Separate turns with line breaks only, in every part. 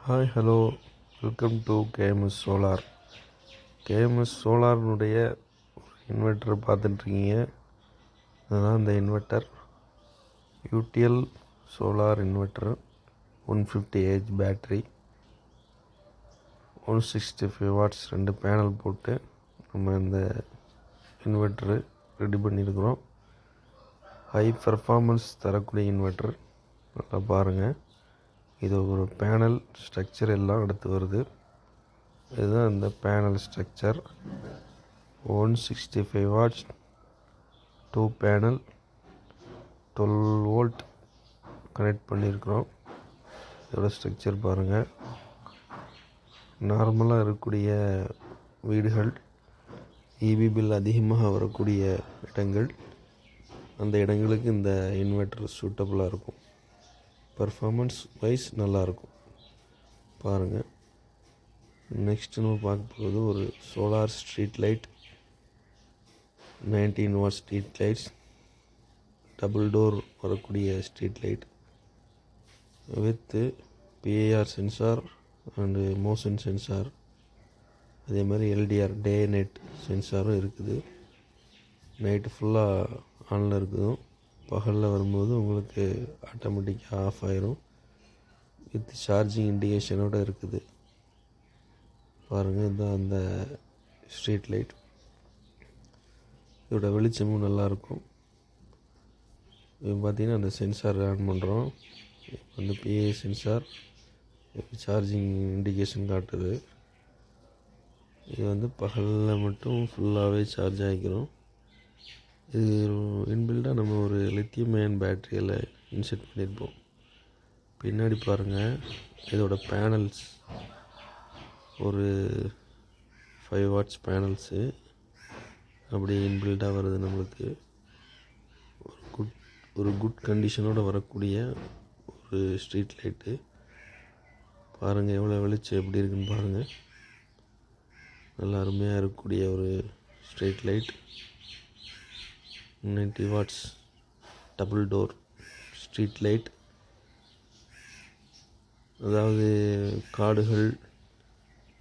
Hi hello, welcome to KMS solar. KMS சோலார்னுடைய inverter பார்த்துட்ருக்கீங்க. அதுதான் இந்த inverter UTL solar inverter 150H battery 165 watts 2 panel போட்டு நம்ம இந்த இன்வெர்ட்டரு ரெடி பண்ணியிருக்கிறோம். ஹை பர்ஃபார்மன்ஸ் தரக்கூடிய இன்வெர்ட்டர். நல்லா பாருங்கள், இது ஒரு பேனல் ஸ்ட்ரக்சர் எல்லாம் அடுத்து வருது. இதுதான் இந்த panel structure. 165 watts 2 panel 12 volt connect பண்ணியிருக்கிறோம். இதோட ஸ்ட்ரக்சர் பாருங்கள். நார்மலாக இருக்கக்கூடிய வீடுகள், இபி பில் அதிகமாக வரக்கூடிய இடங்கள், அந்த இடங்களுக்கு இந்த இன்வெர்ட்டர் சூட்டபுளாக இருக்கும். பர்ஃபார்மன்ஸ் வைஸ் நல்லாயிருக்கும். பாருங்கள். நெக்ஸ்ட் நம்ம பார்க்க போகிறது ஒரு solar street light. 19 watt street lights, double door வரக்கூடிய street light with PAR sensor and motion sensor, அதே மாதிரி எல்டிஆர் டே நெட் சென்சாரும் இருக்குது. நைட்டு ஃபுல்லாக ஆனில் இருக்குது. பகலில் வரும்போது உங்களுக்கு ஆட்டோமேட்டிக்காக ஆஃப் ஆயிரும். வித் சார்ஜிங் இண்டிகேஷனோடு இருக்குது. பாருங்கள், இதுதான் அந்த ஸ்ட்ரீட் லைட். இதோட வெளிச்சமும் நல்லாயிருக்கும். இப்போ பார்த்திங்கன்னா அந்த சென்சார் ஆன் பண்ணுறோம். இப்போ வந்து பிஏ சென்சார் சார்ஜிங் இண்டிகேஷன் காட்டுது. இது வந்து பகலில் மட்டும் ஃபுல்லாகவே சார்ஜ் ஆகிக்கிறோம். இது இன்பில்டாக நம்ம ஒரு லித்தியம் அயன் பேட்டரியில் இன்செர்ட் பண்ணியிருப்போம். பின்னாடி பாருங்கள், இதோட பேனல்ஸ் ஒரு 5 வாட்ஸ் பேனல்ஸு அப்படியே இன்பில்டாக வருது. நம்மளுக்கு ஒரு குட் கண்டிஷனோடு வரக்கூடிய ஒரு ஸ்ட்ரீட் லைட்டு. பாருங்கள் எவ்வளோ வெளிச்சம் எப்படி இருக்குன்னு பாருங்கள். நல்லா அருமையாக இருக்கக்கூடிய ஒரு street light. 90 watts double door street light. அதாவது காடுகள்,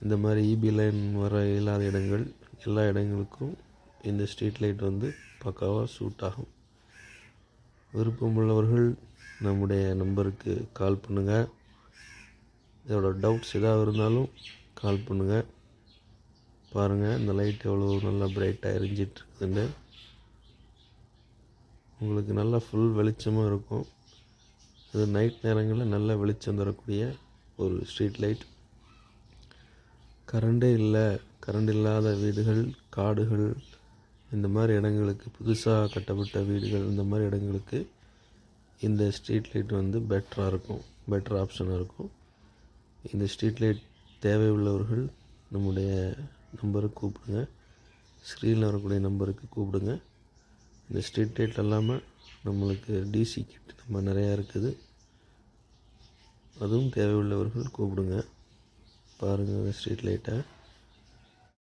இந்த மாதிரி இபி லைன் வர இல்லாத இடங்கள், எல்லா இடங்களுக்கும் இந்த ஸ்ட்ரீட் லைட் வந்து பக்காவாக சூட் ஆகும். விருப்பமுள்ளவர்கள் நம்முடைய நம்பருக்கு கால் பண்ணுங்கள். இதோட டவுட்ஸ் எதாவது இருந்தாலும் கால் பண்ணுங்கள். பாருங்கள் இந்த லைட் எவ்வளோ நல்லா பிரைட்டாக எரிஞ்சிட்ருக்குதுன்னு. உங்களுக்கு நல்லா ஃபுல் வெளிச்சமாக இருக்கும். இது நைட் நேரங்களில் நல்ல வெளிச்சம் தரக்கூடிய ஒரு ஸ்ட்ரீட் லைட். கரண்ட் இல்லாத வீடுகள், காடுகள், இந்த மாதிரி இடங்களுக்கு, புதுசாக கட்டப்பட்ட வீடுகள், இந்த மாதிரி இடங்களுக்கு இந்த ஸ்ட்ரீட் லைட் வந்து பெட்டர் ஆப்ஷனாக இருக்கும். இந்த ஸ்ட்ரீட் லைட் தேவை உள்ளவர்கள் நம்முடைய நம்பருக்கு கூப்பிடுங்க. ஸ்க்ரீனில் வரக்கூடிய நம்பருக்கு கூப்பிடுங்க. இந்த ஸ்ட்ரீட் லைட் இல்லாமல் நம்மளுக்கு டிசி கிட் நம்ம நிறையா இருக்குது. அதுவும் தேவையுள்ளவர்கள் கூப்பிடுங்க. பாருங்கள் இந்த ஸ்ட்ரீட் லைட்டை.